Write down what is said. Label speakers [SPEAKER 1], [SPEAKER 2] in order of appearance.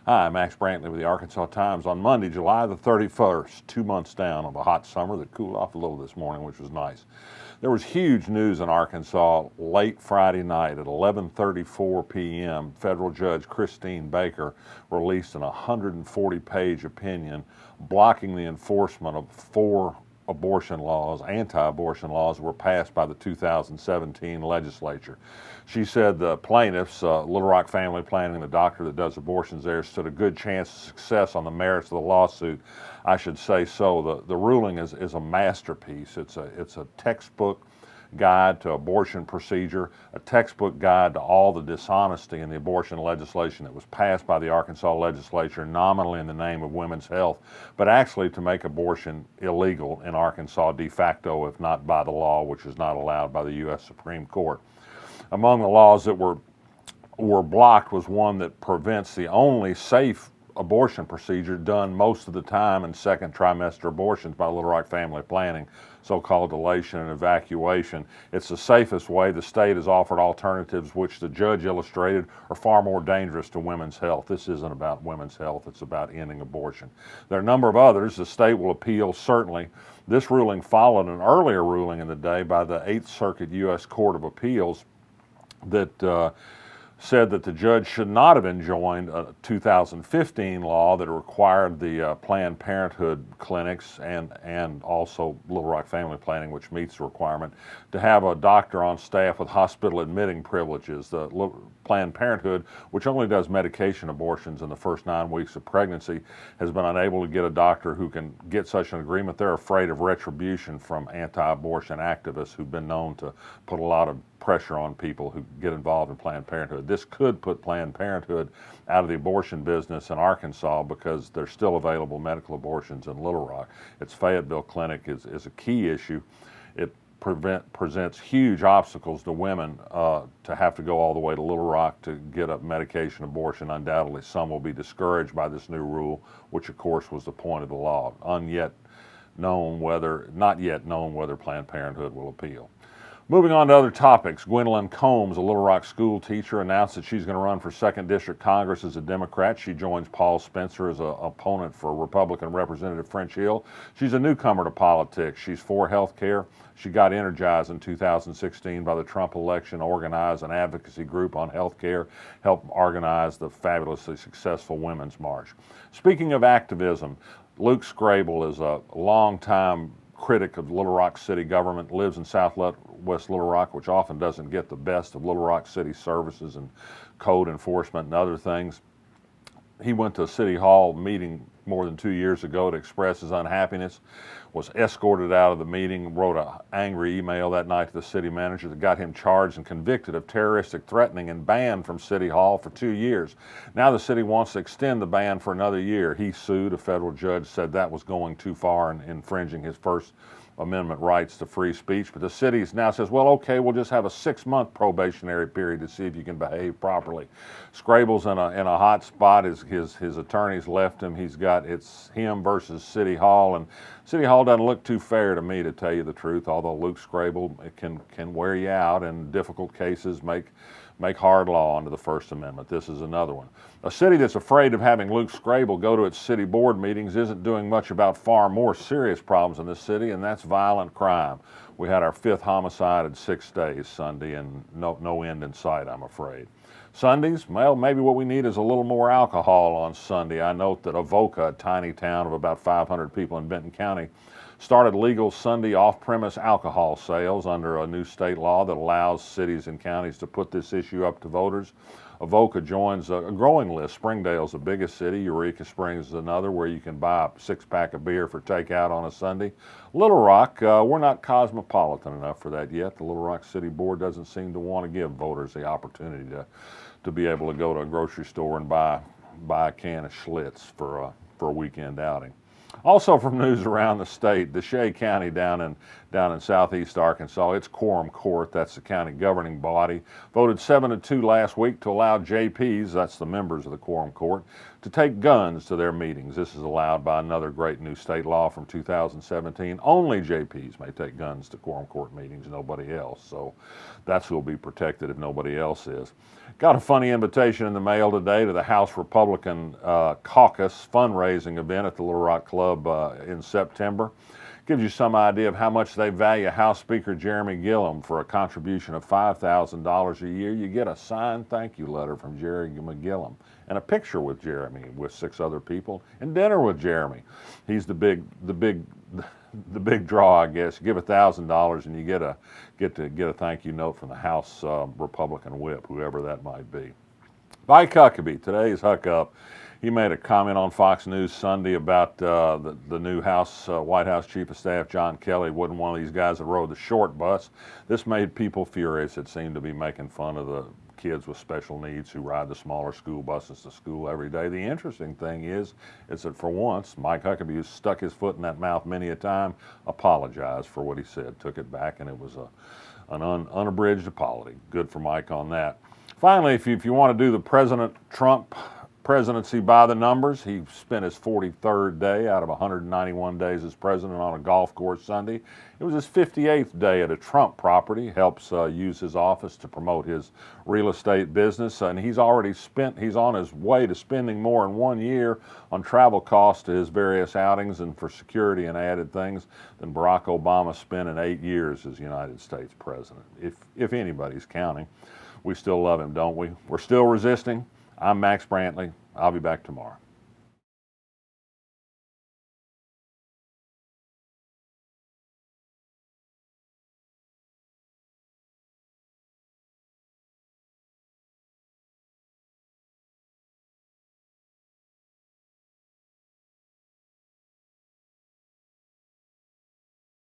[SPEAKER 1] Hi, I'm Max Brantley with the Arkansas Times on Monday, July the 31st, 2 months down of a hot summer that cooled off a little this morning, which was nice. There was huge news in Arkansas late Friday night at 11:34 p.m. Federal Judge Kristine Baker released an 140-page opinion blocking the enforcement of 4 abortion laws, anti-abortion laws, were passed by the 2017 legislature. She said the plaintiffs, Little Rock Family Planning, the doctor that does abortions there, stood a good chance of success on the merits of the lawsuit. I should say so. The ruling is a masterpiece. It's a textbook guide to abortion procedure, a textbook guide to all the dishonesty in the abortion legislation that was passed by the Arkansas legislature nominally in the name of women's health, but actually to make abortion illegal in Arkansas de facto, if not by the law, which is not allowed by the U.S. Supreme Court. Among the laws that were blocked was one that prevents the only safe abortion procedure done most of the time in second trimester abortions by Little Rock Family Planning, so-called dilation and evacuation. It's the safest way. The state has offered alternatives which the judge illustrated are far more dangerous to women's health. This isn't about women's health, it's about ending abortion. There are a number of others. The state will appeal, certainly. This ruling followed an earlier ruling in the day by the 8th Circuit U.S. Court of Appeals that said that the judge should not have enjoined a 2015 law that required the Planned Parenthood clinics and also Little Rock Family Planning, which meets the requirement, to have a doctor on staff with hospital admitting privileges. The Planned Parenthood, which only does medication abortions in the first 9 weeks of pregnancy, has been unable to get a doctor who can get such an agreement. They're afraid of retribution from anti-abortion activists who've been known to put a lot of pressure on people who get involved in Planned Parenthood. This could put Planned Parenthood out of the abortion business in Arkansas because there's still available medical abortions in Little Rock. Its Fayetteville clinic is a key issue. It presents huge obstacles to women to have to go all the way to Little Rock to get a medication abortion. Undoubtedly, some will be discouraged by this new rule, which of course was the point of the law. Not yet known whether Planned Parenthood will appeal. Moving on to other topics, Quinlan, a Little Rock school teacher, announced that she's going to run for 2nd District Congress as a Democrat. She joins Paul Spencer as an opponent for Republican Representative French Hill. She's a newcomer to politics. She's for health care. She got energized in 2016 by the Trump election, organized an advocacy group on health care, helped organize the fabulously successful Women's March. Speaking of activism, Luke Scrable is a longtime critic of Little Rock City government, lives in southwest Little Rock, which often doesn't get the best of Little Rock City services and code enforcement and other things. He went to a City Hall meeting more than 2 years ago to express his unhappiness, was escorted out of the meeting, wrote an angry email that night to the city manager that got him charged and convicted of terroristic threatening and banned from City Hall for 2 years. Now the city wants to extend the ban for another year. He sued. A federal judge said that was going too far and infringing his First Amendment rights to free speech, but the city now says, well, okay, we'll just have a 6-month probationary period to see if you can behave properly. Scrable's in a hot spot. His attorneys left him. It's him versus City Hall, and City Hall doesn't look too fair to me, to tell you the truth, although Luke Scrable can wear you out, and difficult cases make hard law under the First Amendment. This is another one. A city that's afraid of having Luke Scrable go to its city board meetings isn't doing much about far more serious problems in this city, and that's violent crime. We had our 5th homicide in 6 days Sunday, and no end in sight, I'm afraid. Sundays, well, maybe what we need is a little more alcohol on Sunday. I note that Avoca, a tiny town of about 500 people in Benton County, started legal Sunday off-premise alcohol sales under a new state law that allows cities and counties to put this issue up to voters. Avoca joins a growing list. Springdale's the biggest city. Eureka Springs is another, where you can buy a 6-pack of beer for takeout on a Sunday. Little Rock, we're not cosmopolitan enough for that yet. The Little Rock City Board doesn't seem to want to give voters the opportunity to be able to go to a grocery store and buy a can of Schlitz for a weekend outing. Also from news around the state, DeShay County down in southeast Arkansas, its quorum court, that's the county governing body, voted 7-2 last week to allow JPs, that's the members of the quorum court, to take guns to their meetings. This is allowed by another great new state law from 2017. Only JPs may take guns to quorum court meetings, nobody else. So that's who will be protected if nobody else is. Got a funny invitation in the mail today to the House Republican Caucus fundraising event at the Little Rock Club in September. Gives you some idea of how much they value House Speaker Jeremy Gillum. For a contribution of $5,000 a year, you get a signed thank you letter from Jeremy Gillum and a picture with Jeremy with 6 other people and dinner with Jeremy. He's the big draw, I guess. You give $1,000 and you get a thank you note from the House Republican whip, whoever that might be. Mike Huckabee, today's Huckup. He made a comment on Fox News Sunday about the new White House Chief of Staff, John Kelly, wasn't one of these guys that rode the short bus. This made people furious. It seemed to be making fun of the kids with special needs who ride the smaller school buses to school every day. The interesting thing is that for once, Mike Huckabee, who's stuck his foot in that mouth many a time, apologized for what he said, took it back, and it was an unabridged apology. Good for Mike on that. Finally, if you want to do the President Trump presidency by the numbers, he spent his 43rd day out of 191 days as president on a golf course Sunday. It was his 58th day at a Trump property. Helps use his office to promote his real estate business, and he's on his way to spending more in 1 year on travel costs to his various outings and for security and added things than Barack Obama spent in 8 years as United States president. If anybody's counting. We still love him, don't we? We're still resisting. I'm Max Brantley. I'll be back tomorrow.